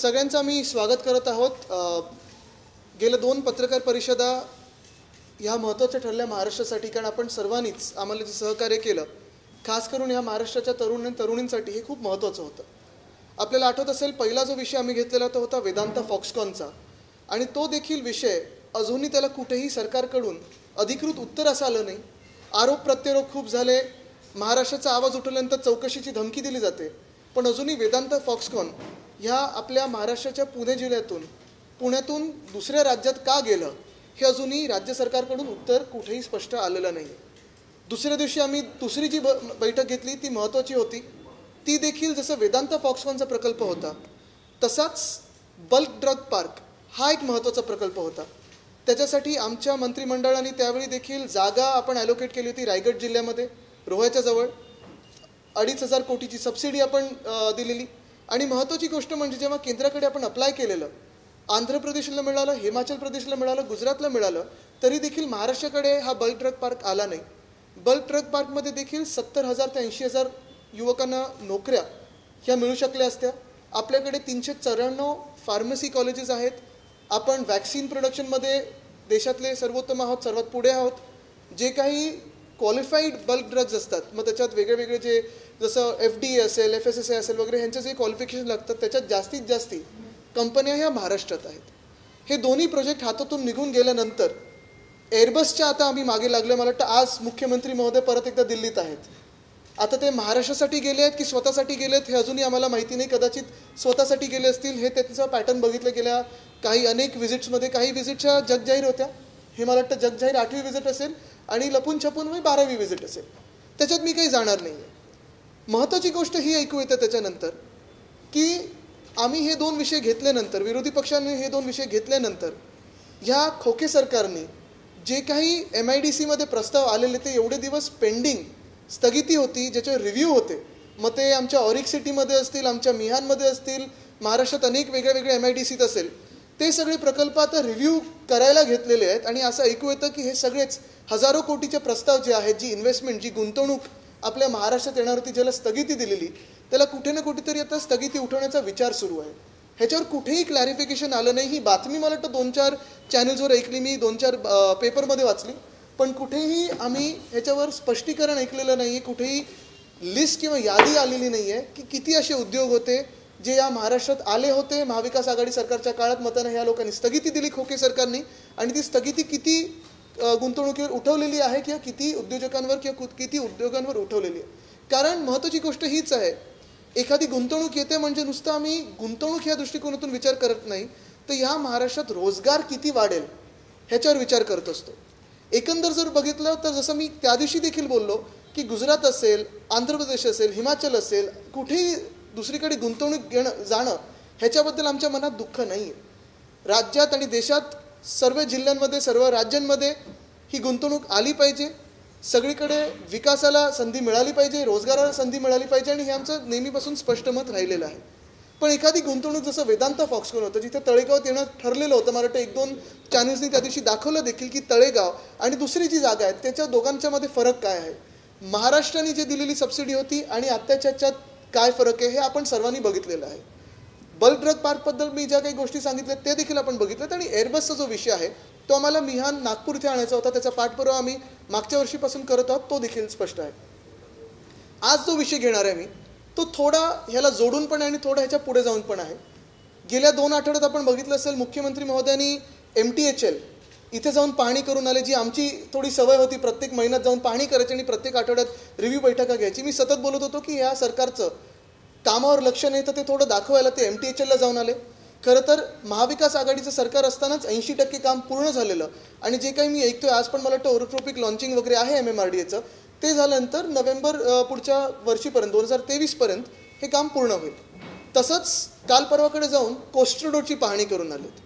सगळ्यांचं मी स्वागत करत आहोत। गेल्या 2 पत्रकार परिषदा ह्या महत्त्वाच्या ठरल्या महाराष्ट्रासाठी, कारण आपण सर्वांनीच आम्हाला जे सहकार्य केलं, खास करून ह्या महाराष्ट्राच्या तरुणींसाठी हे खूप महत्त्वाचं होतं। आपल्याला आठवत असेल, पहिला जो विषय आम्ही घेतलेला तो होता वेदांत फॉक्सकॉनचा, आणि तो देखील विषय अजूनही त्याला कुठेही सरकारकडून अधिकृत उत्तर असं आलं नाही। आरोप प्रत्यारोप खूप झाले, महाराष्ट्राचा आवाज उठवल्यानंतर चौकशीची धमकी दिली जाते, पण अजूनही वेदांत फॉक्सकॉन ह्या आपल्या महाराष्ट्राच्या पुणे जिल्ह्यातून पुण्यातून दुसऱ्या राज्यात का गेलं हे अजूनही राज्य सरकारकडून उत्तर कुठेही स्पष्ट आलेलं नाही। दुसऱ्या दिवशी आम्ही दुसरी जी बैठक घेतली ती महत्त्वाची होती। ती देखील जसं वेदांत फॉक्सकॉनचा प्रकल्प होता तसाच बल्क ड्रग पार्क हा एक महत्त्वाचा प्रकल्प होता। त्याच्यासाठी आमच्या मंत्रिमंडळाने त्यावेळी देखील जागा आपण ॲलोकेट केली होती रायगड जिल्ह्यामध्ये, रोह्याच्या जवळ 2,500 कोटीची सबसिडी आपण दिलेली। आणि महत्त्वाची गोष्ट म्हणजे जेव्हा केंद्राकडे आपण अप्लाय केलेलं, आंध्र प्रदेशला मिळालं, हिमाचल प्रदेशला मिळालं, गुजरातला मिळालं, तरी देखील महाराष्ट्राकडे हा बल्क ड्रग पार्क आला नाही। बल्क ड्रग पार्कमध्ये देखील 70,000 ते 80,000 युवकांना नोकऱ्या ह्या मिळू शकल्या असत्या। आपल्याकडे 394 फार्मसी कॉलेजेस आहेत। आपण वॅक्सिन प्रोडक्शनमध्ये देशातले सर्वोत्तम आहोत, सर्वात पुढे आहोत। जे काही क्वालिफाईड बल्क ड्रग्ज असतात, मग त्याच्यात वेगळे जे जसं FDA असेल, FSSAI असेल वगैरे, ह्यांचे जे क्वालिफिकेशन लागतात त्याच्यात जास्तीत जास्त कंपन्या ह्या महाराष्ट्रात आहेत। हे दोन्ही प्रोजेक्ट हातातून निघून गेल्यानंतर एअरबसच्या आता आम्ही मागे लागलो। मला वाटतं आज मुख्यमंत्री महोदय परत एकदा दिल्लीत आहेत। आता ते महाराष्ट्रासाठी गेले आहेत की स्वतःसाठी गेले आहेत हे अजूनही आम्हाला माहिती नाही। कदाचित स्वतःसाठी गेले असतील, हे त्याचा पॅटर्न बघितलं गेल्या अनेक व्हिजिट्समध्ये। काही व्हिजिटच्या जगजाहीर होत्या, हे मला वाटतं जगजाहीर 8वी व्हिजिट असेल आणि लपून छपून 12वी व्हिजिट असेल, त्याच्यात मी काही जाणार नाही आहे। महत्त्वाची गोष्ट ही ऐकू येतं त्याच्यानंतर की आम्ही हे 2 विषय घेतल्यानंतर, विरोधी पक्षांनी हे 2 विषय घेतल्यानंतर ह्या खोके सरकारने जे काही MIDCमध्ये प्रस्ताव आलेले ते एवढे दिवस पेंडिंग स्थगिती होती, ज्याच्यावर रिव्ह्यू होते। मग ते आमच्या ऑरिक सिटीमध्ये असतील, आमच्या मिहानमध्ये असतील, महाराष्ट्रात अनेक वेगळ्या MIDCत असेल, ते सगळे प्रकल्प आता रिव्ह्यू करायला घेतलेले आहेत। आणि असं ऐकू येतं की हे सगळेच हजारो कोटीचे प्रस्ताव जे आहेत, जी इन्व्हेस्टमेंट, जी गुंतवणूक आपल्या महाराष्ट्रात येणार होती, ज्याला स्थगिती दिलेली, त्याला कुठे ना कुठेतरी आता स्थगिती उठवण्याचा विचार सुरू आहे। ह्याच्यावर कुठेही क्लॅरिफिकेशन आलं नाही। ही बातमी मला वाटतं 2-4 चॅनल्सवर ऐकली मी, 2-4 पेपरमध्ये वाचली, पण कुठेही आम्ही ह्याच्यावर स्पष्टीकरण ऐकलेलं नाही आहे। कुठेही लिस्ट किंवा यादी आलेली नाही आहे की किती असे उद्योग होते जे या महाराष्ट्रात आले होते महाविकास आघाडी सरकारच्या काळात। मतानं ह्या लोकांनी स्थगिती दिली खोके सरकारने, आणि ती स्थगिती किती गुंतवणुकीवर उठवलेली आहे किंवा किती उद्योजकांवर किंवा किती उद्योगांवर उठवलेली आहे। कारण महत्त्वाची गोष्ट हीच आहे, एखादी गुंतवणूक येते म्हणजे नुसतं आम्ही गुंतवणूक ह्या दृष्टिकोनातून विचार करत नाही, तर ह्या महाराष्ट्रात रोजगार किती वाढेल ह्याच्यावर विचार करत असतो। एकंदर जर बघितलं तर जसं मी त्या दिवशी देखील बोललो की गुजरात असेल, आंध्र प्रदेश असेल, हिमाचल असेल, कुठेही दुसरीकडे गुंतवणूक जाणं ह्याच्याबद्दल आमच्या मनात दुःख नाही आहे। राज्यात आणि देशात सर्व जिल्ह्यांमध्ये, सर्व राज्यांमध्ये ही गुंतवणूक आली पाहिजे, सगळीकडे विकासाला संधी मिळाली पाहिजे, रोजगाराला संधी मिळाली पाहिजे, आणि हे आमचं नेहमीपासून स्पष्ट मत राहिलेलं आहे। पण एखादी गुंतवणूक जसं वेदांत फॉक्सकॉन होतं, जिथे तळेगावात येणं ठरलेलं होतं, मला वाटतं 1-2 चॅनल्सनी त्या दिवशी दाखवलं देखील की तळेगाव आणि दुसरी जी जागा आहे त्याच्या दोघांच्यामध्ये फरक काय आहे, महाराष्ट्राने जे दिलेली सबसिडी होती आणि आत्ताच्या ह्याच्यात काय फरक आहे हे आपण सर्वांनी बघितलेलं आहे। बल्क ड्रग पार्कबद्दल मी ज्या काही गोष्टी सांगितल्या ते देखील आपण बघितलं, आणि एअरबसचा जो विषय आहे तो आम्हाला मिहान नागपूर इथे आणायचा होता, त्याचा पाठपुरावा आम्ही मागच्या वर्षीपासून करत आहोत, तो देखील स्पष्ट आहे। आज जो विषय घेणार आहे मी तो थोडा ह्याला जोडून पण आहे आणि थोडा ह्याच्या पुढे जाऊन पण आहे। गेल्या 2 आठवड्यात आपण बघितलं असेल, मुख्यमंत्री महोदयांनी MTHL इथे जाऊन पाहणी करून आले, जी आमची थोडी सवय होती प्रत्येक महिन्यात जाऊन पाहणी करायची आणि प्रत्येक आठवड्यात रिव्ह्यू बैठका घ्यायची। मी सतत बोलत होतो की या सरकारचं कामावर लक्ष नाही, तर ते थोडं दाखवायला ते MTHLला जाऊन आले। खरं तर महाविकास आघाडीचं सरकार असतानाच 80% काम पूर्ण झालेलं, आणि जे काही मी ऐकतोय आज पण मला वाटतं ओरोट्रोपिक लॉन्चिंग वगैरे आहे MMRDAचं, ते झाल्यानंतर नोव्हेंबर पुढच्या वर्षीपर्यंत 2023 पर्यंत हे काम पूर्ण होईल। तसंच काल परवाकडे जाऊन कोस्टल रोडची पाहणी करून आलेत।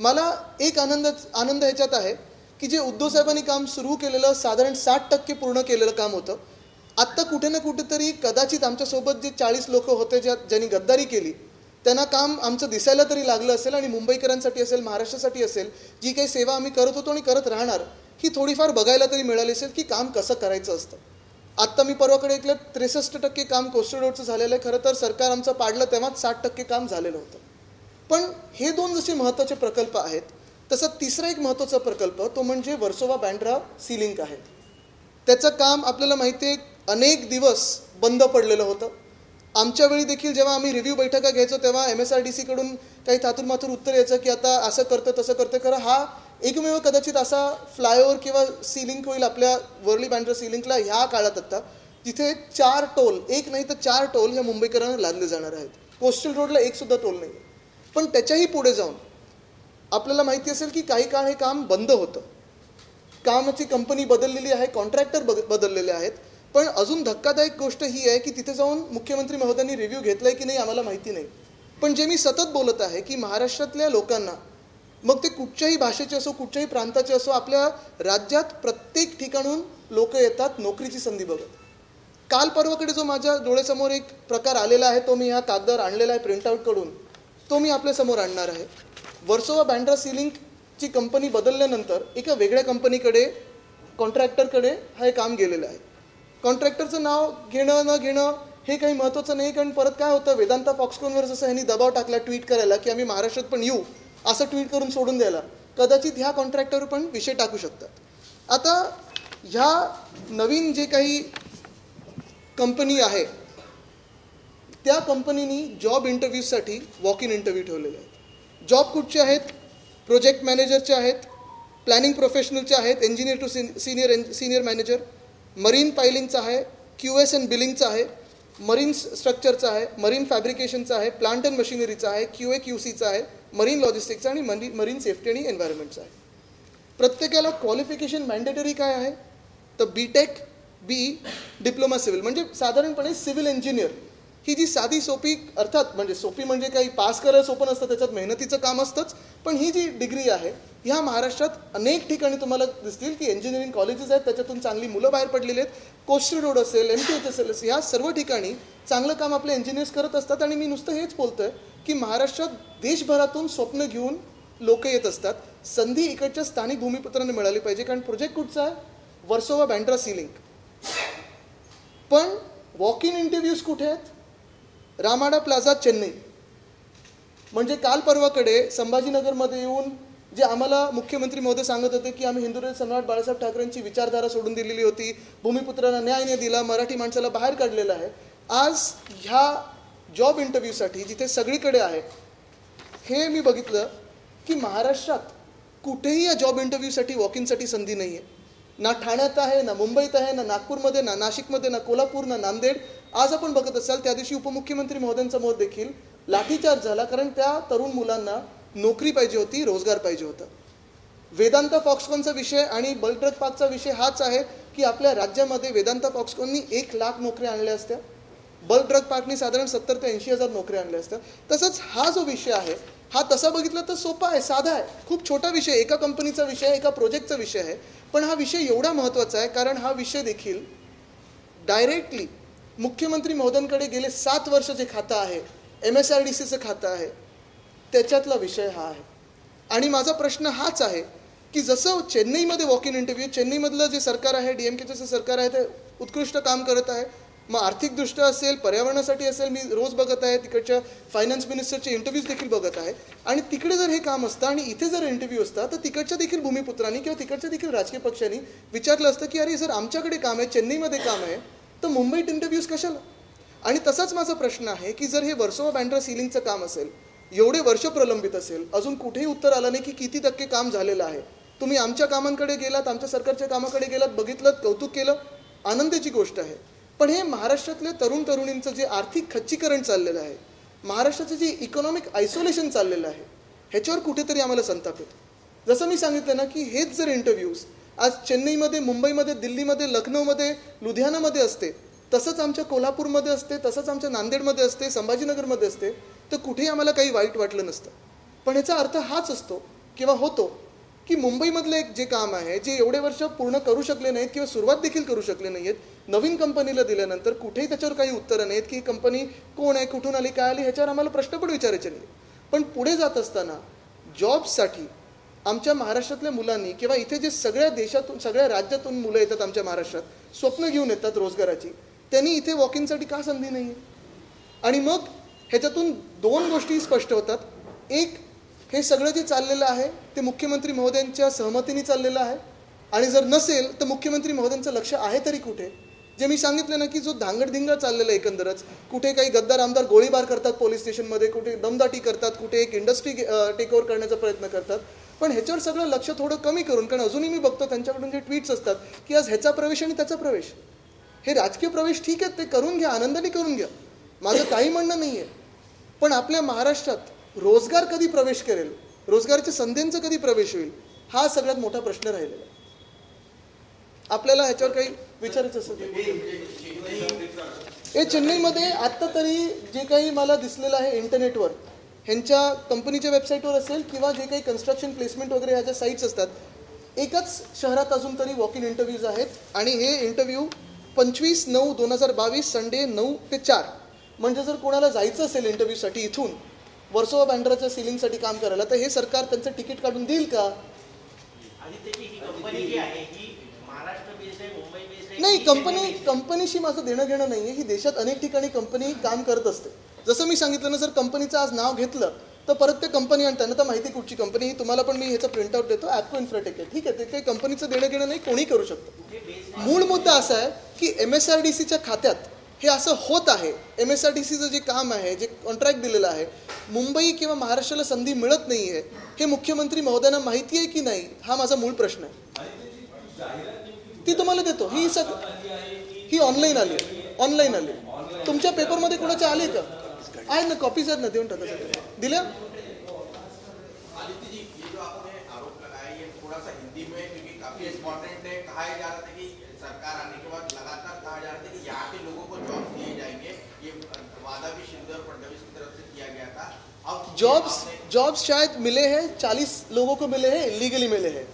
मला एक आनंद ह्याच्यात आहे की जे उद्धव साहेबांनी काम सुरू केलेलं साधारण 60% पूर्ण केलेलं काम होतं। आत्ता कुठे ना कुठेतरी कदाचित आमच्यासोबत जे 40 लोक होते ज्यांनी गद्दारी केली त्यांना काम आमचं दिसायला तरी लागलं असेल, आणि मुंबईकरांसाठी असेल, महाराष्ट्रासाठी असेल, जी काही सेवा आम्ही करत होतो आणि करत राहणार ही थोडीफार बघायला तरी मिळाली असेल की काम कसं करायचं असतं। आत्ता मी परवाकडे ऐकलं 63% काम कोस्टल रोडचं झालेलं आहे। खरं तर सरकार आमचं पाडलं तेव्हाच 60% काम झालेलं होतं। पण हे दोन जसे महत्त्वाचे प्रकल्प आहेत, तसा तिसरा एक महत्त्वाचा प्रकल्प तो म्हणजे वर्सोवा बँड्रा सी लिंक आहे. त्याचं काम आपल्याला माहिती आहे अनेक दिवस बंद पडलेलं होतं. आमच्या वेळी देखील जेव्हा आम्ही रिव्ह्यू बैठका घ्यायचो तेव्हा MSRDCकडून काही थातूरमातूर उत्तर यायचं की आता असं करतं तसं करतं. खरं हा एकमेव कदाचित असा फ्लायओव्हर किंवा सी लिंक होईल आपल्या वर्ली बँड्रा सी लिंकला ह्या काळात आता, जिथे 4 टोल, एक नाही तर 4 टोल ह्या मुंबईकरांना लादले जाणार आहेत. कोस्टल रोडला एक सुद्धा टोल नाही. पण त्याच्याही पुढे जाऊन आपल्याला माहिती असेल की काही काळ हे काम बंद होतं. कामाची कंपनी बदललेली आहे, कॉन्ट्रॅक्टर बदललेले आहेत. पण अजून धक्कादायक गोष्ट ही आहे की तिथे जाऊन मुख्यमंत्री महोदयांनी रिव्ह्यू घेतलाय की नाही आम्हाला माहिती नाही. पण जे मी सतत बोलत आहे की महाराष्ट्रातल्या लोकांना, मग ते कुठच्याही भाषेचे असो, कुठच्याही प्रांताचे असो, आपल्या राज्यात प्रत्येक ठिकाणून लोक येतात नोकरीची संधी बघत. काल परवाकडे जो माझ्या डोळ्यासमोर एक प्रकार आलेला आहे तो मी ह्या कागदावर आणलेला आहे प्रिंटआउट कडून, तो मी आपल्यासमोर आणणार आहे. वर्सोवा बँड्रा सी लिंकची कंपनी बदलल्यानंतर एका वेगळ्या कंपनीकडे, कॉन्ट्रॅक्टरकडे हे काम गेलेलं आहे. कॉन्ट्रॅक्टरचं नाव घेणं न घेणं हे काही महत्त्वाचं नाही, कारण परत काय होतं, वेदांता फॉक्सकॉनवर जसं ह्यांनी दबाव टाकला ट्विट करायला की आम्ही महाराष्ट्रात पण येऊ, असं ट्विट करून सोडून द्यायला, कदाचित ह्या कॉन्ट्रॅक्टरवर पण विषय टाकू शकतात. आता ह्या नवीन जे काही कंपनी आहे त्या कंपनीनी जॉब इंटरव्ह्यूसाठी वॉक इन इंटरव्ह्यू ठेवलेले आहेत. जॉब कुठचे आहेत? प्रोजेक्ट मॅनेजरचे आहेत, प्लॅनिंग प्रोफेशनलचे आहेत, engineer to senior manager, marine पायलिंगचा आहे, QS अँड बिलिंगचा आहे, मरीन स्ट्रक्चरचा आहे, मरीन फॅब्रिकेशनचा आहे, प्लांट अँड मशिनरीचा आहे, QA/QCचा आहे, मरीन लॉजिस्टिक्सचा आणि मरीन सेफ्टी आणि एन्व्हायरमेंटचा आहे. प्रत्येकाला क्वालिफिकेशन मॅन्डेटरी काय आहे तर BTech, BE, डिप्लोमा सिव्हिल, म्हणजे साधारणपणे सिव्हिल इंजिनियर ही जी साधी सोपी, अर्थात म्हणजे सोपी म्हणजे काही पास करायला सोपं नसतं, त्याच्यात मेहनतीचं काम असतंच. पण ही जी डिग्री आहे ह्या महाराष्ट्रात अनेक ठिकाणी तुम्हाला दिसतील की इंजिनिअरिंग कॉलेजेस आहेत, त्याच्यातून चांगली मुलं बाहेर पडलेली आहेत. कोस्टल रोड असेल, MTH असेल, ह्या सर्व ठिकाणी चांगलं काम आपले इंजिनियर्स करत असतात. आणि मी नुसतं हेच बोलतोय की महाराष्ट्रात देशभरातून स्वप्न घेऊन लोक येत असतात. संधी इकडच्या स्थानिक भूमिपुत्रांना मिळाली पाहिजे. कारण प्रोजेक्ट कुठचा आहे? Versova Bandra sea link. पण वॉक इन इंटरव्ह्यूज कुठे आहेत? Ramada Plaza, Chennai. म्हणजे काल परवाकडे संभाजीनगरमध्ये येऊन जे आम्हाला मुख्यमंत्री महोदय सांगत होते की आम्ही हिंदुराज सम्राट बाळासाहेब ठाकरेंची विचारधारा सोडून दिलेली होती, भूमिपुत्रांना न्याय नाही दिला, मराठी माणसाला बाहेर काढलेलं आहे. आज ह्या जॉब इंटरव्ह्यूसाठी जिथे सगळीकडे आहे, हे मी बघितलं की महाराष्ट्रात कुठेही या जॉब इंटरव्ह्यूसाठी वॉक इनसाठी संधी नाही आहे. ना ठाण्यात आहे, ना मुंबईत आहे, ना नागपूरमध्ये, ना नाशिकमध्ये, ना कोल्हापूर, ना नांदेड. आज आपण बघत असाल त्या दिवशी उपमुख्यमंत्री महोदयांसमोर देखील लाठीचार्ज झाला, कारण त्या तरुण मुलांना नोकरी पाहिजे होती, रोजगार पाहिजे होता. वेदांता फॉक्सकॉनचा विषय आणि बल्क ड्रग पार्कचा विषय हाच आहे की आपल्या राज्यामध्ये वेदांता फॉक्सकॉननी 1,00,000 नोकऱ्या आणल्या असत्या, बल्क ड्रग पार्कनी साधारण 70,000 ते 80,000 नोकऱ्या आणल्या असत्या. तसंच हा जो विषय आहे हा तसा बघितला तर सोपा आहे, साधा आहे, खूप छोटा विषय, एका कंपनीचा विषय आहे, एका प्रोजेक्टचा विषय आहे. पण हा विषय एवढा महत्त्वाचा आहे कारण हा विषय देखील डायरेक्टली मुख्यमंत्री महोदयांकडे गेले 7 वर्ष जे खातं आहे, MSRDCचं खातं आहे, त्याच्यातला विषय हा आहे. आणि माझा प्रश्न हाच आहे की जसं चेन्नईमध्ये वॉक इन इंटरव्ह्यू, चेन्नईमधलं जे सरकार आहे, DMKचं जे सरकार आहे ते उत्कृष्ट काम करत आहे. मग आर्थिकदृष्ट्या असेल, पर्यावरणासाठी असेल, मी रोज बघत आहे, तिकडच्या फायनान्स मिनिस्टरचे इंटरव्ह्यूज देखील बघत आहे. आणि तिकडे जर हे काम असतं आणि इथे जर इंटरव्ह्यू असता तर तिकडच्या देखील भूमिपुत्रांनी किंवा तिकडच्या देखील राजकीय पक्षांनी विचारलं असतं की अरे जर आमच्याकडे काम आहे, चेन्नईमध्ये काम आहे, तर मुंबईत इंटरव्ह्यूज कशाला? आणि तसाच माझा प्रश्न आहे की जर हे वर्सोवा बँड्रा सी लिंकचं काम असेल, एवढे वर्ष प्रलंबित असेल, अजून कुठेही उत्तर आलं नाही की किती टक्के काम झालेलं आहे. तुम्ही आमच्या कामांकडे गेलात, आमच्या सरकारच्या कामाकडे गेलात, बघितलं, कौतुक केलं, आनंदाची गोष्ट आहे. पण हे महाराष्ट्रातल्या तरुण तरुणींचं जे आर्थिक खच्चीकरण चाललेलं आहे, महाराष्ट्राचं जे इकॉनॉमिक आयसोलेशन चाललेलं आहे, ह्याच्यावर कुठेतरी आम्हाला संताप येतो. जसं मी सांगितलं ना की हेच जर इंटरव्ह्यूज आज चेन्नईमध्ये, मुंबईमध्ये, दिल्लीमध्ये, लखनौमध्ये, लुधियानामध्ये असते, तसंच आमच्या कोल्हापूरमध्ये असते, तसंच आमच्या नांदेडमध्ये असते, संभाजीनगरमध्ये असते, तर कुठेही आम्हाला काही वाईट वाटलं नसतं. पण ह्याचा अर्थ हाच असतो किंवा होतो की मुंबईमधलं एक जे काम आहे, जे एवढे वर्ष पूर्ण करू शकले नाहीत किंवा सुरुवात देखील करू शकले नाही आहेत, नवीन कंपनीला दिल्यानंतर कुठेही त्याच्यावर काही उत्तरं नाहीत की कंपनी कोण आहे, कुठून आली, काय आली, ह्याच्यावर आम्हाला प्रश्न पण विचारायचे नाही. पण पुढे जात असताना जॉबसाठी आमच्या महाराष्ट्रातल्या मुलांनी किंवा इथे जे सगळ्या देशातून, सगळ्या राज्यातून मुलं येतात आमच्या महाराष्ट्रात, स्वप्न घेऊन येतात रोजगाराची, त्यांनी इथे वॉक इनसाठी का संधी नाही आहे? आणि मग ह्याच्यातून 2 गोष्टी स्पष्ट होतात एक, हे सगळं जे चाललेलं आहे ते मुख्यमंत्री महोदयांच्या सहमतीने चाललेलं आहे, आणि जर नसेल तर मुख्यमंत्री महोदयांचं लक्ष आहे तरी कुठे? जे मी सांगितलं ना की जो धांगडधिंगा चाललेला एकंदरच, कुठे काही गद्दार आमदार गोळीबार करतात पोलीस स्टेशनमध्ये, कुठे दमदाटी करतात, कुठे एक इंडस्ट्री टेक ओव्हर करण्याचा प्रयत्न करतात, पण ह्याच्यावर सगळं लक्ष थोडं कमी करून, कारण अजूनही मी बघतो त्यांच्याकडून जे ट्विट्स असतात की आज ह्याचा प्रवेश आणि त्याचा प्रवेश, हे राजकीय प्रवेश ठीक आहेत, ते करून घ्या, आनंदाने करून घ्या, माझं काही म्हणणं नाही आहे, पण आपल्या महाराष्ट्रात रोजगार कधी प्रवेश करेल, रोजगाराच्या संधींचा कधी प्रवेश होईल, हा सगळ्यात मोठा प्रश्न राहिलेला आहे. आपल्याला ह्याच्यावर काही विचारायचं असेल? हे चेन्नईमध्ये आत्ता तरी जे काही मला दिसलेलं आहे इंटरनेटवर, ह्यांच्या कंपनीच्या वेबसाईटवर असेल किंवा जे काही कन्स्ट्रक्शन प्लेसमेंट वगैरे ह्या ज्या साईट्स असतात, एकच शहरात अजून तरी वॉक इन इंटरव्ह्यूज आहेत, आणि हे इंटरव्ह्यू 25/9/2022 संडे 9 ते 4, म्हणजे जर कोणाला जायचं असेल इंटरव्ह्यूसाठी इथून वर्सोवा बँड्राच्या सिलिंगसाठी काम करायला, तर हे सरकार त्यांचं तिकीट काढून देईल का? नाही, कंपनीशी माझं देणं घेणं नाही आहे. ही देशात अनेक ठिकाणी कंपनी काम करत असते. जसं मी सांगितलं ना, जर कंपनीचं आज नाव घेतलं तर परत ते कंपनी आणि त्यांना तर माहिती कुठची कंपनी, ही तुम्हाला पण मी ह्याचं प्रिंटआउट देतो, ॲपको इन्फ्राटेक आहे, ठीक आहे, ते काही कंपनीचं देणं घेणं नाही, कोणी करू शकतं. मूळ मुद्दा असा आहे की MSRDCच्या खात्यात हे असं होत आहे, MSRDCचं जे काम आहे, जे कॉन्ट्रॅक्ट दिलेलं आहे, मुंबई किंवा महाराष्ट्राला संधी मिळत नाही आहे, हे मुख्यमंत्री महोदयांना माहिती आहे की नाही, हा माझा मूळ प्रश्न आहे. ती तुम्हाला देतो, ही ऑनलाईन आली, ऑनलाईन आली, तुमच्या पेपरमध्ये कोणाच्या आली का? आहे ना, कॉपीज आहेत ना, देऊन टाका सगळं. दिल्या? जॉब्स शायद मिले हैं, 40 लोगों को मिले हैं, इलीगली मिले हैं.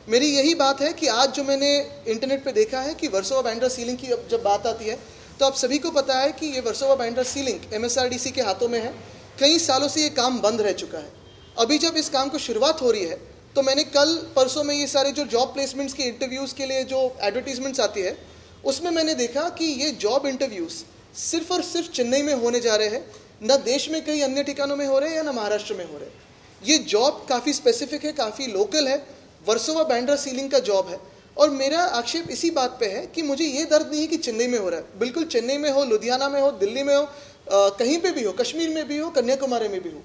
मेरी यही बात है कि आज जो मैंने इंटरनेट पे देखा है कि वर्सोवा बांद्रा सीलिंग की जब बात आती है तो आप सभी को पता है कि ये वर्सोवा बांद्रा सीलिंग MSRDC के हाथों में है. कई सालों से ये काम बंद रह चुका है. अभी जब इस काम को शुरुआत हो रही है तो मैंने कल परसों में ये सारे जो जॉब प्लेसमेंट्स के इंटरव्यूज़ के लिए जो एडवर्टीजमेंट्स आती है उसमें मैंने देखा कि ये जॉब इंटरव्यूज़ सिर्फ और सिर्फ चेन्नई में होने जा रहे हैं, न देश में कई अन्य ठिकानों में हो रहे हैं या न महाराष्ट्र में हो रहे हैं. ये जॉब काफ़ी स्पेसिफिक है, काफ़ी लोकल है, वर्सोवा बांद्रा सीलिंग का जॉब है. और मेरा आक्षेप इसी बात पे है कि मुझे ये दर्द नहीं है कि चेन्नई में हो रहा है. बिल्कुल चेन्नई में हो, लुधियाना में हो, दिल्ली में हो, कहीं पे भी हो, कश्मीर में भी हो, कन्याकुमारी में भी हो,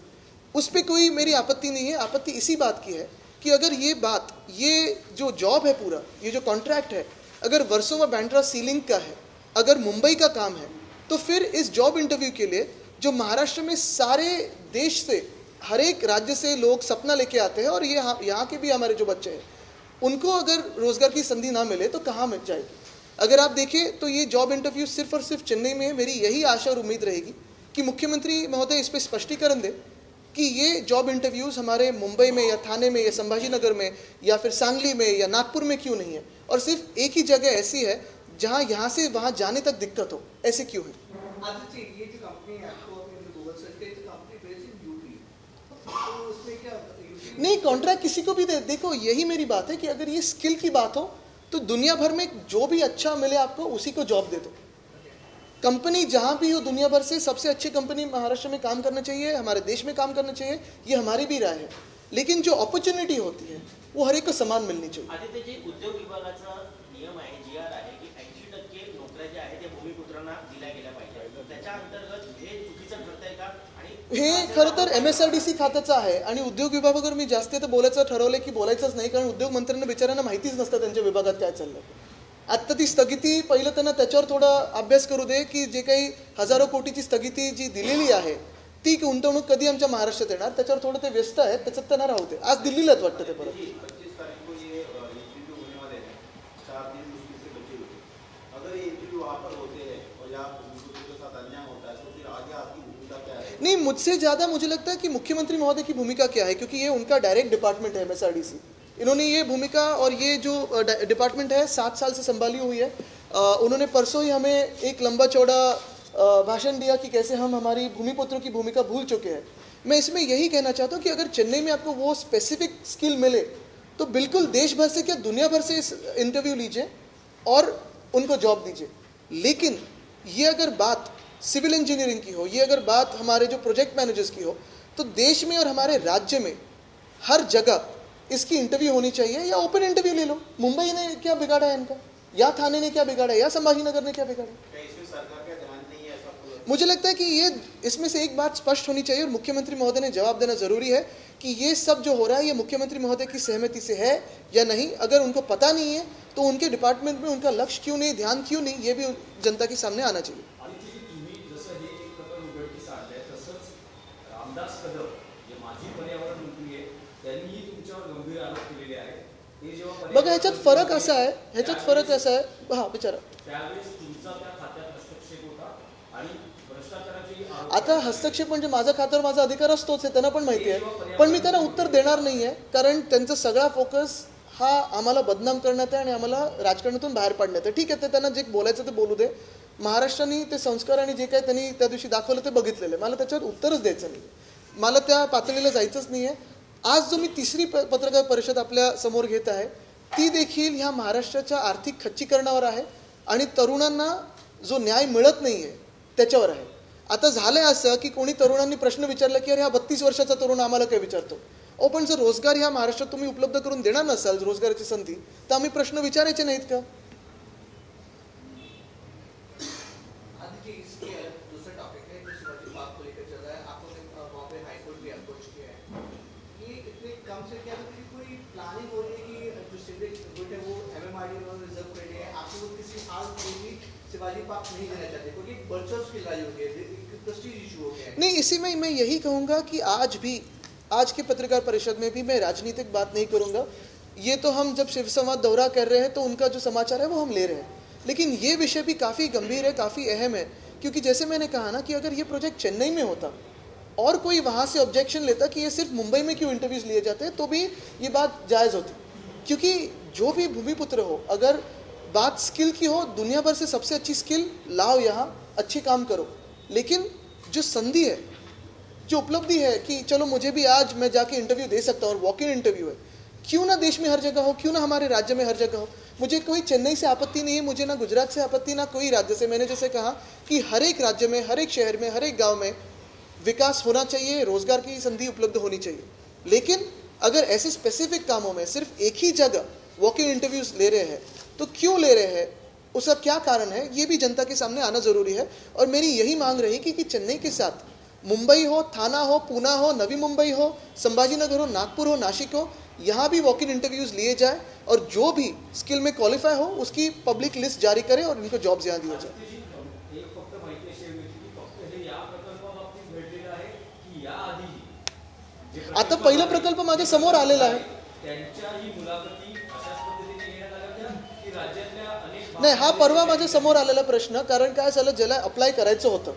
उस पर कोई मेरी आपत्ति नहीं है. आपत्ति इसी बात की है कि अगर ये जो जॉब है पूरा, ये जो कॉन्ट्रैक्ट है, अगर वर्सोवा बांद्रा सीलिंग का है, अगर मुंबई का काम है, तो फिर इस जॉब इंटरव्यू के लिए जो महाराष्ट्र में सारे देश से, हर एक राज्य से लोग सपना लेके आते हैं, और ये यहाँ के भी हमारे जो बच्चे हैं, उनको अगर रोज़गार की संधि ना मिले तो कहाँ मिल जाएगी? अगर आप देखें तो ये जॉब इंटरव्यू सिर्फ और सिर्फ चेन्नई में है. मेरी यही आशा और उम्मीद रहेगी कि मुख्यमंत्री महोदय इस पर स्पष्टीकरण दें कि ये जॉब इंटरव्यूज़ हमारे मुंबई में या थाने में या संभाजी नगर में या फिर सांगली में या नागपुर में क्यों नहीं है, और सिर्फ एक ही जगह ऐसी है जहाँ यहाँ से वहाँ जाने तक दिक्कत हो, ऐसे क्यों है? नहीं, कॉन्ट्रैक्ट किसी को भी दे. देखो, यही मेरी बात है कि अगर ये स्किल की बात हो तो दुनिया भर में जो भी अच्छा मिले आपको उसी को जॉब दे दो. कंपनी जहाँ भी हो दुनिया भर से, सबसे अच्छी कंपनी महाराष्ट्र में काम करना चाहिए, हमारे देश में काम करना चाहिए, ये हमारी भी राय है. लेकिन जो अपॉर्च्युनिटी होती है वो हर एक को समान मिलनी चाहिए. आदित्य जी, उद्योग विभागाचा नियम आहे, GR आहे की 80% नोकऱ्या ज्या आहेत त्या भूमिपुत्रांना दिल्या गेल्या पाहिजे. त्याच्या अंतर्गत हे चुकीचं ठरतंय का? हे खरं तर MSRDC खात्याचं आहे, आणि उद्योग विभागावर मी जास्त तर बोलायचं ठरवलं की बोलायचंच नाही, कारण उद्योग मंत्र्यांना बिचाऱ्यांना माहितीच नसतं त्यांच्या विभागात काय चाललं. आत्ता ती स्थगिती, पहिलं त्यांना त्याच्यावर थोडा अभ्यास करू दे की जे काही हजारो कोटीची स्थगिती जी दिलेली आहे ती गुंतवणूक कधी आमच्या महाराष्ट्रात येणार, त्याच्यावर थोडं ते व्यस्त आहेत, त्याच्यात त्यांना राहू दे. आज दिल्लीलाच वाटतं ते परत. नहीं, मुझसे ज़्यादा मुझे लगता है कि मुख्यमंत्री महोदय की भूमिका क्या है, क्योंकि ये उनका डायरेक्ट डिपार्टमेंट है MSRDC. इन्होंने ये भूमिका और ये जो डिपार्टमेंट है 7 साल से संभाली हुई है. उन्होंने परसों ही हमें एक लंबा चौड़ा भाषण दिया कि कैसे हम हमारी भूमिपुत्रों की भूमिका भूल चुके हैं. मैं इसमें यही कहना चाहता हूँ कि अगर चेन्नई में आपको वो स्पेसिफिक स्किल मिले तो बिल्कुल देश भर से क्या दुनिया भर से इस इंटरव्यू लीजिए और उनको जॉब दीजिए. लेकिन ये अगर बात सिविल इंजीनियरिंग की हो, ये अगर बात हमारे जो प्रोजेक्ट मैनेजर्स की हो, तो देश में और हमारे राज्य में हर जगह इसकी इंटरव्यू होनी चाहिए, या ओपन इंटरव्यू ले लो। मुंबई ने क्या बिगाड़ा है इनका, या थाने ने क्या बिगाड़ा है, या संभाजीनगर ने क्या बिगाड़ा है? मुझे लगता है कि ये इसमें से एक बात स्पष्ट होनी चाहिए और मुख्यमंत्री महोदय ने जवाब देना जरूरी है कि ये सब जो हो रहा है ये मुख्यमंत्री महोदय की सहमति से है या नहीं। अगर उनको पता नहीं है तो उनके डिपार्टमेंट में उनका लक्ष्य क्यों नहीं, ध्यान क्यों नहीं, ये भी जनता के सामने आना चाहिए। बघा ह्याच्यात फरक असा आहे, हा बिचारा आता हस्तक्षेप म्हणजे माझं खात्यावर माझा अधिकार असतोच हे त्यांना पण माहिती आहे, पण मी त्यांना उत्तर देणार नाही आहे, कारण त्यांचा सगळा फोकस हा आम्हाला बदनाम करण्यात आहे आणि आम्हाला राजकारणातून बाहेर पाडण्यात आहे। ठीक आहे, ते त्यांना जे बोलायचं ते बोलू दे। महाराष्ट्राने ते संस्कार आणि जे काही त्यांनी त्या दिवशी दाखवलं ते बघितलेलं आहे, मला त्याच्यावर उत्तरच द्यायचं नाही, मला त्या पातळीला जायचंच नाही आहे। आज जो मी तिसरी पत्रकार परिषद आपल्या समोर घेत आहे ती देखील ह्या महाराष्ट्राच्या आर्थिक खच्चीकरणावर आहे आणि तरुणांना जो न्याय मिळत नाही आहे त्याच्यावर आहे। आता झालंय असं की कोणी तरुणांनी प्रश्न विचारला की अरे हा 32 वर्षाचा तरुण आम्हाला काय विचारतो, पण जर रोजगार ह्या महाराष्ट्रात तुम्ही उपलब्ध करून देणार नसाल रोजगाराची संधी तर आम्ही प्रश्न विचारायचे नाहीत का? नहीं, इसी में मैं यही कहूँगा कि आज की पत्रकार परिषद में भी मैं राजनीतिक बात नहीं करूँगा। ये तो हम जब शिव संवाद दौरा कर रहे हैं तो उनका जो समाचार है वो हम ले रहे हैं, लेकिन ये विषय भी काफ़ी गंभीर है, काफ़ी अहम है, क्योंकि जैसे मैंने कहा ना कि अगर ये प्रोजेक्ट चेन्नई में होता और कोई वहाँ से ऑब्जेक्शन लेता कि ये सिर्फ मुंबई में क्यों इंटरव्यूज़ लिए जाते हैं तो भी ये बात जायज़ होती, क्योंकि जो भी भूमिपुत्र हो, अगर बात स्किल की हो, दुनिया भर से सबसे अच्छी स्किल लाओ यहाँ, अच्छी काम करो, लेकिन जो संधि है, जो उपलब्धि है कि चलो मुझे भी आज मैं जाके इंटरव्यू दे सकता हूँ और वॉक इन इंटरव्यू है, क्यों ना देश में हर जगह हो, क्यों ना हमारे राज्य में हर जगह हो। मुझे कोई चेन्नई से आपत्ति नहीं है, मुझे ना गुजरात से आपत्ति, ना कोई राज्य से। मैंने जैसे कहा कि हर एक राज्य में, हर एक शहर में, हर एक गाँव में विकास होना चाहिए, रोजगार की संधि उपलब्ध होनी चाहिए, लेकिन अगर ऐसे स्पेसिफिक कामों में सिर्फ एक ही जगह वॉक इन इंटरव्यूज ले रहे हैं तो क्यों ले रहे हैं, उसका क्या कारण है, ये भी जनता के सामने आना जरूरी है। और मेरी यही मांग रहेगी कि चेन्नई के साथ मुंबई हो, थाना हो, पूना हो, नवी मुंबई हो, संभाजीनगर हो, नागपुर हो, नासिक हो, यहाँ भी वॉक इन इंटरव्यूज लिए जाए और जो भी स्किल में क्वालिफाई हो उसकी पब्लिक लिस्ट जारी करे और इनको जॉब्स यहाँ दिया जाए। आता पहिला प्रकल्प माझ्या समोर आलेला आहे, नाही हा परवा माझ्या समोर आलेला प्रश्न, कारण काय झालं, ज्याला अप्लाय करायचं होतं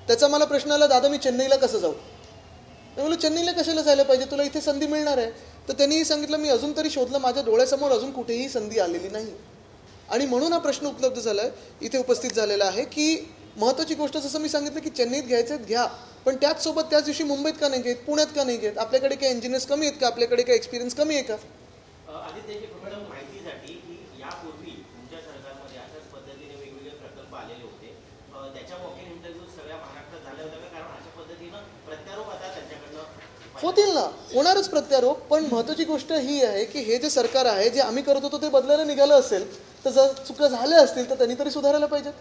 त्याचा मला प्रश्न आला, दादा मी चेन्नईला कसं जाऊ? मी बोललो चेन्नईला कशाला जायला पाहिजे, तुला इथे संधी मिळणार आहे। तर त्यांनी सांगितलं मी अजून तरी शोधलं, माझ्या डोळ्यासमोर अजून कुठेही संधी आलेली नाही, आणि म्हणून हा प्रश्न उपलब्ध झालाय, इथे उपस्थित झालेला आहे की महत्त्वाची गोष्ट जसं मी सांगितलं की चेन्नईत घ्यायचं घ्या, पण त्याच सोबत त्याच दिवशी मुंबईत का नाही घेत, पुण्यात का नाही घेत? आपल्याकडे काही इंजिनियर्स कमी आहेत का, आपल्याकडे काही एक्सपिरियन्स कमी आहे का? आदित्यजी फक्त माहितीसाठी की यापूर्वी तुमच्या सरकारमध्ये अशाच पद्धतीने वेगवेगळे प्रकल्प आलेले होते, त्याच्या वॉक इन इंटरव्ह्यू सगळ्या महाराष्ट्रात झाल्या होत्या का? कारण अशा पद्धतीनं प्रत्यारोप आता त्यांच्याकडनं होतील ना, होणारच प्रत्यारोप, पण महत्त्वाची गोष्ट ही आहे की हे जे सरकार आहे, जे आम्ही करत होतो ते बदलायला निघालं असेल तर जर चुका झाल्या असतील तर त्यांनी तरी सुधारायला पाहिजेत।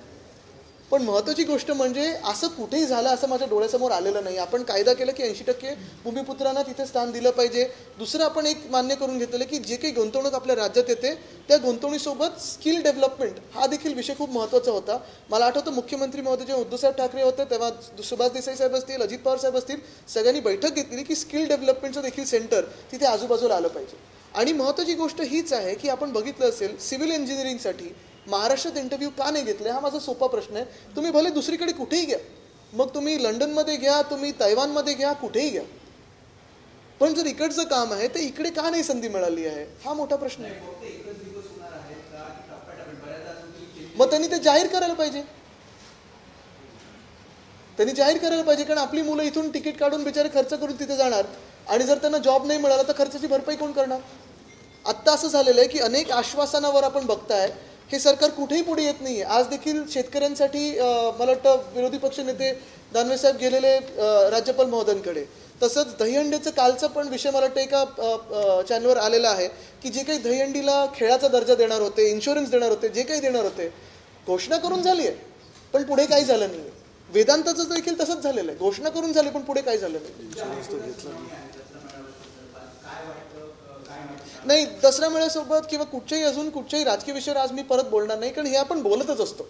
पण महत्त्वाची गोष्ट म्हणजे असं कुठेही झालं असं माझ्या डोळ्यासमोर आलेलं नाही। आपण कायदा केला की 80% भूमिपुत्रांना तिथे स्थान दिलं पाहिजे। दुसरं आपण एक मान्य करून घेतलेलं की जे काही गुंतवणूक आपल्या राज्यात येते त्या गुंतवणुकीसोबत स्किल डेव्हलपमेंट हा देखील विषय खूप महत्त्वाचा होता। मला आठवतं मुख्यमंत्री महोदय जेव्हा उद्धवसाहेब ठाकरे होते तेव्हा सुभाष देसाई साहेब असतील, अजित पवार साहेब असतील, सगळ्यांनी बैठक घेतली की स्किल डेव्हलपमेंटचं देखील सेंटर तिथे आजूबाजूला आलं पाहिजे। आणि महत्त्वाची गोष्ट हीच आहे की आपण बघितलं असेल सिव्हिल इंजिनिअरिंगसाठी महाराष्ट्रात इंटरव्ह्यू का नाही घेतले, हा माझा सोपा प्रश्न आहे। तुम्ही भले दुसरीकडे कुठेही घ्या, मग तुम्ही लंडनमध्ये घ्या, तुम्ही तैवानमध्ये घ्या, कुठेही घ्या, पण जर इकडचं काम आहे तर इकडे का नाही संधी मिळाली आहे, हा मोठा प्रश्न आहे। मग त्यांनी ते जाहीर करायला पाहिजे, त्यांनी जाहीर करायला पाहिजे, कारण आपली मुलं इथून तिकीट काढून बिचारे खर्च करून तिथे जाणार आणि जर त्यांना जॉब नाही मिळाला तर खर्चाची भरपाई कोण करणार? आत्ता असं झालेलं आहे की अनेक आश्वासनावर आपण बघताय हे सरकार कुठेही पुढे येत नाहीये। आज देखील शेतकऱ्यांसाठी मला वाटतं विरोधी पक्ष नेते दानवे साहेब गेलेले राज्यपाल महोदयांकडे, तसंच दहीहंडीचं कालचा पण विषय मला वाटतं एका चॅनलवर आलेला आहे की जे काही दहीहंडीला खेळाचा दर्जा देणार होते, इन्शुरन्स देणार होते, जे काही देणार होते, घोषणा करून झाली आहे पण पुढे काही झालं नाही. वेदांताचं देखील तसंच झालेलं आहे, घोषणा करून झाली पण पुढे काही झालं नाही. दसरा मेळ्यासोबत किंवा कुठच्याही राजकीय विषयावर आज मी परत बोलणार नाही, कारण हे आपण बोलतच असतो.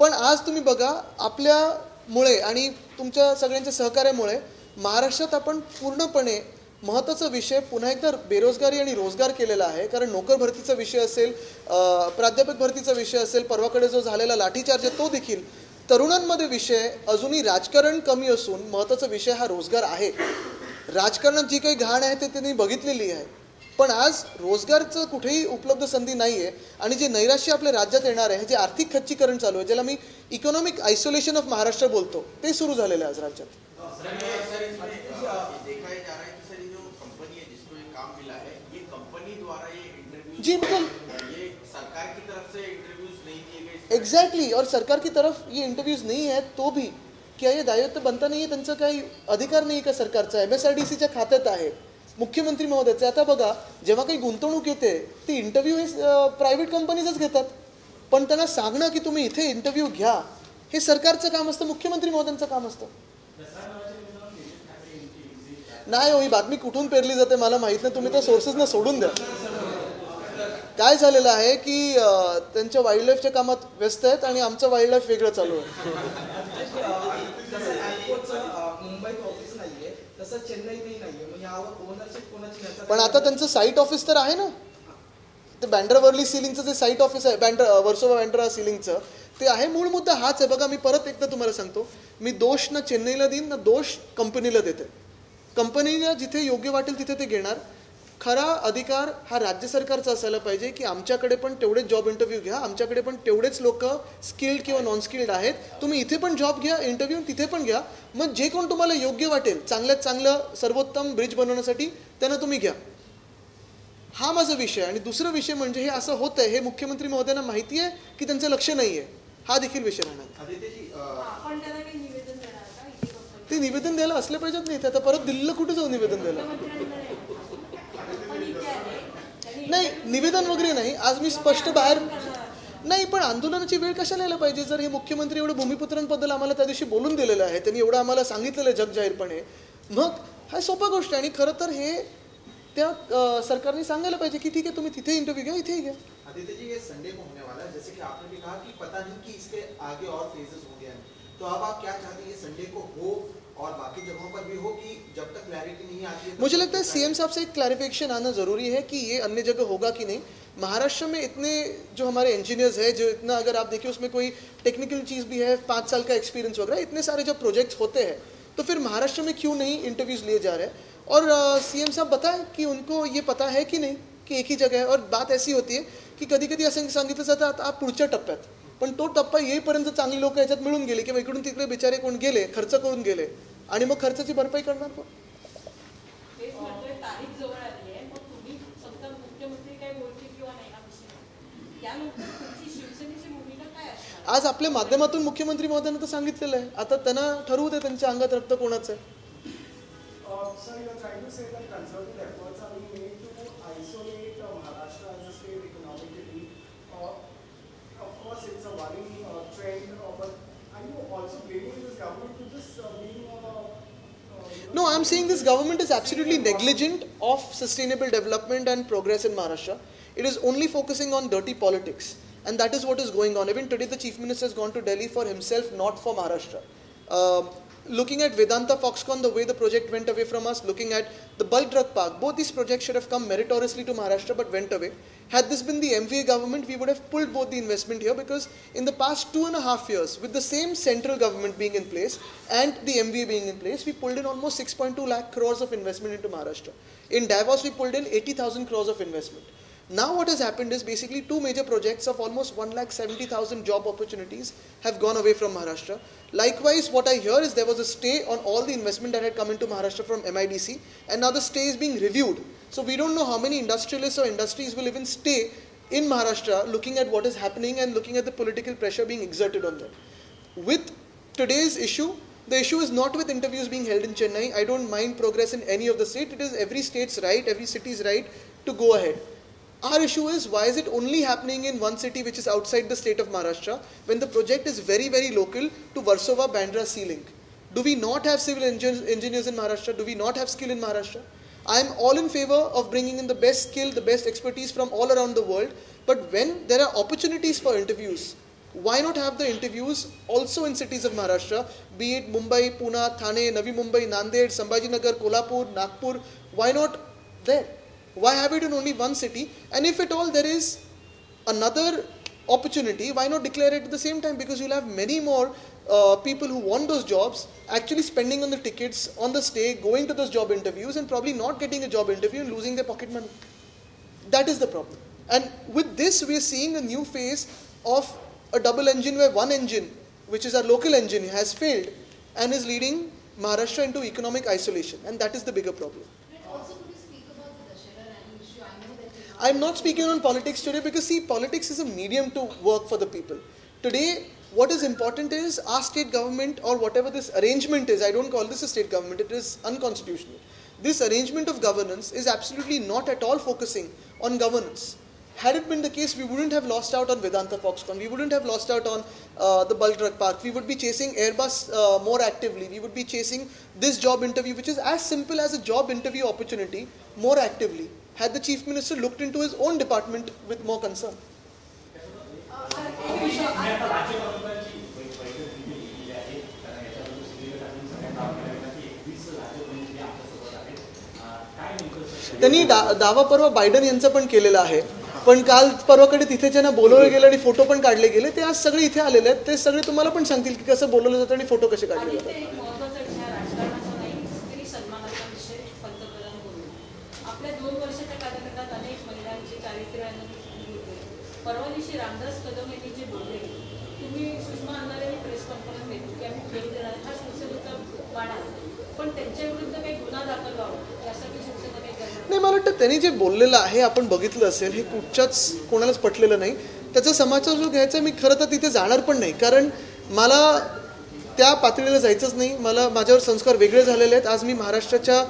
पण आज तुम्ही बघा, आपल्यामुळे आणि तुमच्या सगळ्यांच्या सहकार्यामुळे महाराष्ट्रात आपण पूर्णपणे महत्त्वाचा विषय पुन्हा एकदा बेरोजगारी आणि रोजगार केलेला आहे. कारण नोकर भरतीचा विषय असेल, प्राध्यापक भरतीचा विषय असेल, परवाकडे जो झालेला लाठीचार्ज आहे तो देखील, तरुणांमध्ये विषय अजूनही राजकारण कमी असून महत्त्वाचा विषय हा रोजगार आहे. राजकारणात जी काही घाण आहे ते त्यांनी बघितलेली आहे, पण आज रोजगारचं कुठेही उपलब्ध संधी नाही आहे. आणि जे नैराश्य आपल्या राज्यात येणार आहे, जे आर्थिक खच्चीकरण चालू आहे, ज्याला मी इकॉनॉमिक आयसोलेशन ऑफ महाराष्ट्र बोलतो, ते सुरू झालेलं आहे आज राज्यात. जी बिल्कुल एग्जैक्टली, और सरकार की तरफ ये इंटरव्यूज नहीं है तो भी क्या ये दायित्व बनता नाही आहे, त्यांचा काही अधिकार नाही का सरकारचा? MSRDCच्या खात्यात आहे, मुख्यमंत्री महोदयाचे. आता बघा, जेव्हा काही गुंतवणूक येते ती इंटरव्ह्यू हे प्रायव्हेट कंपनीजच घेतात, पण त्यांना सांगणं की तुम्ही इथे इंटरव्ह्यू घ्या हे सरकारचं काम असतं, मुख्यमंत्री महोदयांचं काम असतं. नाही हो, ही बातमी कुठून पेरली जाते मला माहित नाही, तुम्ही त्या सोर्सेसना सोडून द्या. काय झालेलं आहे की त्यांच्या वाईल्ड लाईफच्या कामात व्यस्त आहेत आणि आमचं वाईल्ड लाईफ वेगळं चालू आहे. पण आता त्यांचं साईट ऑफिस तर आहे ना, ते बँड्रावर्ली सिलिंगचं जे साईट ऑफिस आहे, वर्सोवा बँड्रा सिलिंगचं, ते आहे. मूळ मुद्दा हाच आहे. बघा, मी परत एकदा तुम्हाला सांगतो, मी दोष ना चेन्नईला देईन ना दोष कंपनीला देते. कंपनीला जिथे योग्य वाटेल तिथे ते घेणार. खरा अधिकार हा राज्य सरकारचा असायला पाहिजे की आमच्याकडे पण तेवढेच जॉब इंटरव्ह्यू घ्या, आमच्याकडे पण तेवढेच लोक स्किल्ड किंवा नॉन स्किल्ड आहेत, तुम्ही इथे पण जॉब घ्या, इंटरव्ह्यू तिथे पण घ्या. मग जे कोण तुम्हाला योग्य वाटेल, चांगल्यात चांगलं सर्वोत्तम ब्रिज बनवण्यासाठी त्यांना तुम्ही घ्या. हा माझा विषय. आणि दुसरा विषय म्हणजे हे असं होतं आहे, हे मुख्यमंत्री महोदयांना माहिती आहे की त्यांचं लक्ष नाही आहे, हा देखील विषय राहणार. ते निवेदन द्यायला असले पाहिजेत नाही, आता परत दिल्लीला कुठे जाऊ निवेदन द्यायला? नाही, निवेदन वगैरे नाही. आज मी स्पष्ट बाहेर नाही, पण आंदोलनाची वेळ कशाला यायला पाहिजे? जर हे मुख्यमंत्री एवढं भूमिपुत्रांबद्दल आम्हाला त्या दिवशी बोलून दिलेलं आहे, त्यांनी एवढं आम्हाला सांगितलेलं आहे जगजाहीरपणे, मग हा सोपा गोष्ट आहे. आणि खरं तर हे त्या सरकारने सांगायला पाहिजे की ठीक आहे, तुम्ही तिथे इंटरव्यू घ्या, इथेही घ्या. आदित्य जी, ये संडे को होने वाला है, जैसे कि आपने भी कहा कि पता नहीं कि इसके आगे और फेजेस होंगे, तो अब आप क्या चाहते हैं ये संडे को हो और बाकी जगहों पर भी हो कि जब तक क्लैरिटी नहीं आती है? मुझे लगता है सीएम साहब से एक क्लैरिफिकेशन आना ज़रूरी है कि ये अन्य जगह होगा कि नहीं. महाराष्ट्र में इतने जो हमारे इंजीनियर्स हैं, जो इतना अगर आप देखिए उसमें कोई टेक्निकल चीज़ भी है, 5 साल का एक्सपीरियंस वगैरह, इतने सारे जब प्रोजेक्ट्स होते हैं तो फिर महाराष्ट्र में क्यों नहीं इंटरव्यूज़ लिए जा रहे हैं? और सीएम साहब बताएं कि उनको ये पता है कि नाही की एक ही जगह आहे. और बात ऐसी होती है की कधी कधी असं सांगितलं जातं आता पुढच्या टप्प्यात, पण तो टप्पा येईपर्यंत चांगली लोक याच्यात मिळून गेली किंवा इकडून तिकडे बिचारे कोण गेले, खर्च करून गेले, आणि मग खर्चाची भरपाई करणार कोण? आज आपल्या माध्यमातून मुख्यमंत्री महोदयांना तर सांगितलेलं आहे, आता त्यांना ठरवू दे त्यांच्या अंगात रक्त कोणाचं आहे. No, I'm saying this government is absolutely negligent of sustainable development and progress in Maharashtra. It is only focusing on dirty politics, and that is what is going on. Even today the Chief Minister has gone to Delhi for himself, not for Maharashtra. Looking at Vedanta Foxconn, the way the project went away from us, looking at the bulk drug park, both these projects should have come meritoriously to Maharashtra but went away. Had this been the MVA government, we would have pulled both the investment here, because in the past 2.5 years, with the same central government being in place and the MVA being in place, we pulled in almost 6.2 lakh crores of investment into Maharashtra. In Davos, we pulled in 80,000 crores of investment. Now what has happened is basically two major projects of almost 1,70,000 job opportunities have gone away from Maharashtra. Likewise, what I hear is there was a stay on all the investment that had come into Maharashtra from MIDC, and now the stay is being reviewed. So we don't know how many industrialists or industries will even stay in Maharashtra, looking at what is happening and looking at the political pressure being exerted on them. With today's issue, The issue is not with interviews being held in Chennai. I don't mind progress in any of the state. It is every state's right, every city's right to go ahead. Our issue is, why is it only happening in one city which is outside the state of Maharashtra when the project is very, very local to Versova, Bandra, Sea Link? Do we not have civil engineers in Maharashtra? Do we not have skill in Maharashtra? I am all in favor of bringing in the best skill, the best expertise from all around the world. But when there are opportunities for interviews, why not have the interviews also in cities of Maharashtra, be it Mumbai, Pune, Thane, Navi Mumbai, Nanded, Sambhajinagar, Kolhapur, Nagpur? Why not there? Why have it in only one city? And if at all there is another opportunity, why not declare it at the same time? Because you'll have many more people who want those jobs actually spending on the tickets, on the stay, going to those job interviews and probably not getting a job interview and losing their pocket money. That is the problem. And with this, we are seeing a new phase of a double engine where one engine, which is our local engine, has failed and is leading Maharashtra into economic isolation. And that is the bigger problem. Also, could you speak about the Dussehra Rally issue? I know that I'm not speaking on politics today because, see, politics is a medium to work for the people. Today, what is important is our state government, or whatever this arrangement is, I don't call this a state government, it is unconstitutional. This arrangement of governance is absolutely not at all focusing on governance. Had it been the case, we wouldn't have lost out on Vedanta Foxconn, we wouldn't have lost out on the bulk drug park, we would be chasing Airbus more actively, we would be chasing this job interview, which is as simple as a job interview opportunity, more actively, had the Chief Minister looked into his own department with more concern. त्यांनी दावा परवा Biden यांचा पण केलेला आहे, पण काल परवाकडे तिथे ज्यांना बोलवलं गेलं आणि फोटो पण काढले गेले ते आज सगळे इथे आलेले आहेत, ते सगळे तुम्हाला पण सांगतील की कसं बोलवलं जातं आणि फोटो कसे काढले जातात. आपल्या 2 वर्षाच्या कालावधीत अनेक महिलांची चारित्र्यानं परवा दिवशी रामदास कदम यांनी जे बोलले, तुम्ही सुषमा अंधारे प्रेस कॉन्फरन्स घेतली की आम्ही फेल देणार हा शिवसेनेचा बाणा, पण त्यांच्या विरुद्ध काही गुन्हा दाखल व्हावा यासाठी शिवसेना काही करणार नाही. मला वाटतं त्यांनी जे बोललेलं आहे आपण बघितलं असेल, हे कुठच्याच कोणालाच पटलेलं नाही. त्याचा समाचार जो घ्यायचा मी खरं तर तिथे जाणार पण नाही, कारण मला त्या पातळीला जायचंच नाही. मला माझ्यावर संस्कार वेगळे झालेले आहेत. आज मी महाराष्ट्राच्या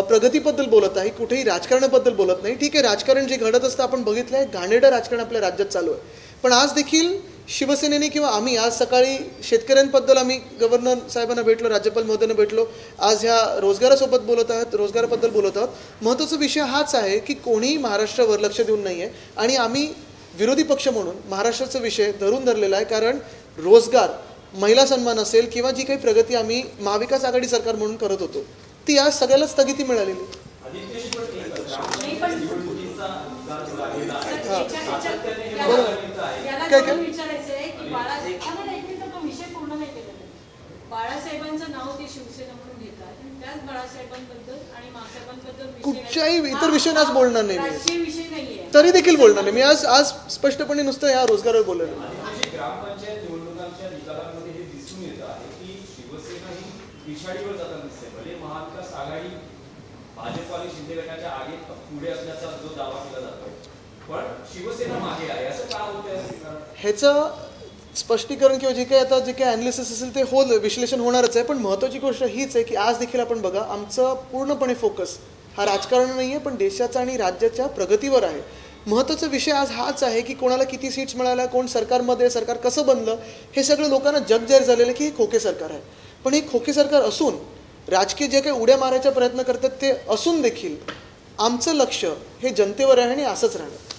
प्रगतीबद्दल बोलत आहे, कुठेही राजकारणाबद्दल बोलत नाही. ठीक आहे, राजकारण जे घडत असतं आपण बघितलं आहे, घाणेरडं राजकारण आपल्या राज्यात चालू आहे. पण आज देखील शिवसेनेने किंवा आम्ही आज सकाळी शेतकऱ्यांबद्दल आम्ही गव्हर्नर साहेबांना भेटलो, राज्यपाल महोदयांना भेटलो, आज ह्या रोजगारासोबत बोलत आहोत, रोजगाराबद्दल बोलत आहोत. महत्त्वाचा विषय हाच आहे की कोणीही महाराष्ट्रावर लक्ष देऊन नाही आहे आणि आम्ही विरोधी पक्ष म्हणून महाराष्ट्राचा विषय धरलेला आहे. कारण रोजगार, महिला सन्मान असेल किंवा जी काही प्रगती आम्ही महाविकास आघाडी सरकार म्हणून करत होतो ती आज सगळ्याला स्थगिती मिळालेली. बाळासाहेबांचं नाव ते शिवसेना म्हणून घेतात, त्याच बाळासाहेबांबद्दल आणि मासाहेबांबद्दल कुठच्याही इतर विषयाने आज बोलणार नाही मी, राजकीय विषय नाहीये तरी देखील बोलणार नाही मी. आज स्पष्टपणे नुसतं या रोजगारावर बोलणार. ग्रामपंचायत निवडणुकांच्या निकालांमध्ये हे दिसून येत आहे की शिवसेना ही पिछाडीवर जाताना दिसते. भले महाविकास आघाडी भाजप आणि शिंदे गटाच्या आगे पुढे असल्याचा जो दावा केला जातो, पण शिवसेना मागे आहे, असं का होतं? ह्याचं स्पष्टीकरण किंवा जे काही अनालिसिस असेल ते विश्लेषण होणारच आहे. पण महत्त्वाची गोष्ट हीच आहे की आज देखील आपण बघा, आमचं पूर्णपणे फोकस हा राजकारण नाही आहे, पण देशाचा आणि राज्याच्या प्रगतीवर आहे. महत्त्वाचा विषय आज हाच आहे की कोणाला किती सीट्स मिळाल्या, कोण सरकारमध्ये, सरकार कसं बनलं, हे सगळं लोकांना जग जाहीर झालेलं की हे खोके सरकार आहे. पण हे खोके सरकार असून राजकीय जे काही उड्या मारायचा प्रयत्न करतात ते असून देखील आमचं लक्ष हे जनतेवर आहे आणि असंच राहणार.